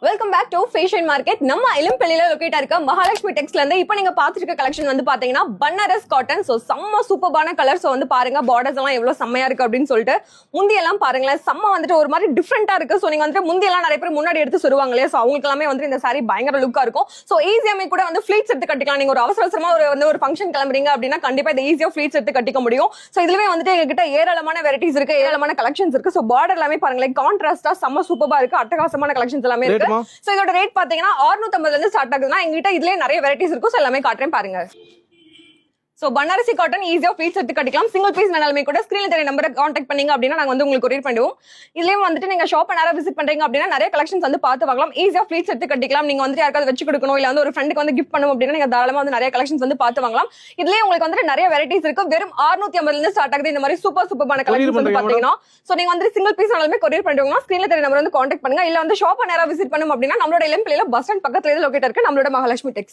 Welcome back to fashion market. நம்ம இளம்பள்ளியில லொகேட்டா இருக்க மகாலட்சுமி டெக்ஸ்ல இருந்து இப்போ நீங்க பாத்துருக்க கலெக்ஷன் வந்து பாத்தீங்கன்னா பனாரஸ் காட்டன். சோ செம்ம சூப்பரான கலர்ஸ் வந்து பாருங்க, பார்டர்ஸ் எல்லாம் எவ்வளவு செம்மையா இருக்கு அப்படின்னு சொல்லிட்டு. முந்தி எல்லாம் பாருங்களேன், செம்ம வந்துட்டு ஒரு மாதிரி டிஃப்ரெண்டா இருக்கு. சோ நீங்க வந்து முந்தி எல்லாம் நிறைய பேர் முன்னாடி எடுத்து சொல்லுவாங்க இல்லையா, சோ அவங்களுக்கு எல்லாமே வந்து இந்த சாரி பயங்கர லுக்கா இருக்கும். சோ ஈஸியாமே கூட வந்து ஃபிளீட்ஸ் எடுத்து கட்டிக்கலாம். நீங்க ஒரு அவசரமா ஒரு ஃபங்க்ஷன் கிளம்புறீங்க அப்படின்னா கண்டிப்பா இந்த ஈஸியா ஃபிளீட்ஸ் எடுத்து கட்டிக்க முடியும். சோ இதுலயே வந்துட்டு எங்ககிட்ட ஏராளமான வெரைட்டிஸ் இருக்கு, ஏராளமான கலெக்ஷன்ஸ் இருக்கு. சோ பார்டர் எல்லாமே பாருங்களேன், கான்ட்ராஸ்டா செம்ம சூப்பரா இருக்கு, அட்டகாசமான கலெக்ஷன்ஸ் எல்லாமே இருக்கு. சோ இதோட ரேட் பாத்தீங்கன்னா 650 இருந்து ஸ்டார்ட் ஆகுதுன்னா எங்ககிட்ட இதுலயே நிறைய வெரைட்டிஸ் இருக்கும். சோ எல்லாமே காட்டுறேன் பாருங்க. சோ பனாரசி காட்டன் ஈஸியா பீஸ் எடுத்து கட்டிக்கலாம். சிங்கிள் பீஸ் வேணாலுமே கூட ஸ்கிரீன்ல தெரிய நம்பரை கான்டாக்ட் பண்ணீங்க அப்படின்னா நாங்க வந்து உங்களுக்கு கொரியர் பண்ணுவோம். இதுலயும் வந்துட்டு நீங்க ஷாப் நேரா விசிட் பண்றீங்க அப்படின்னா நிறைய கலெக்ஷன்ஸ் வந்து பார்த்து வாங்கலாம். ஈஸியா பீஸ் எடுத்து கட்டிக்கலாம். நீங்க வந்து யாருக்காவது வச்சு கொடுக்கணும், இல்ல வந்து ஒரு ஃப்ரெண்டுக்கு வந்து கிஃப்ட் பண்ணணும் அப்படின்னா நீங்க தாராளமா வந்து நிறைய கலெக்ஷன்ஸ் வந்து பார்த்து வாங்கலாம். இதுலயே உங்களுக்கு வந்து நிறைய வெரைட்டிஸ் இருக்கு. வெறும் 650 இருந்து ஸ்டார்ட் ஆகுது இந்த மாதிரி சூப்பரான கலெக்ஷன்ஸ் வந்து பாத்தீங்கன்னா. சோ நீங்க வந்து சிங்கிள் பீஸ் வேணாலுமே கொரியர் பண்ணுவீங்கன்னா ஸ்கிரீன்ல தெரிய நம்பர் வந்து கான்டாக்ட் பண்ணுங்க. இல்ல வந்து ஷாப் நேரா விசிட் பண்ணணும் அப்படின்னா நம்மளோட இளம்பிள்ளையில பஸ் ஸ்டாண்ட் பக்கத்துல லொகேட் இருக்கு நம்மளோட மகாலட்சுமி டெக்ஸ்.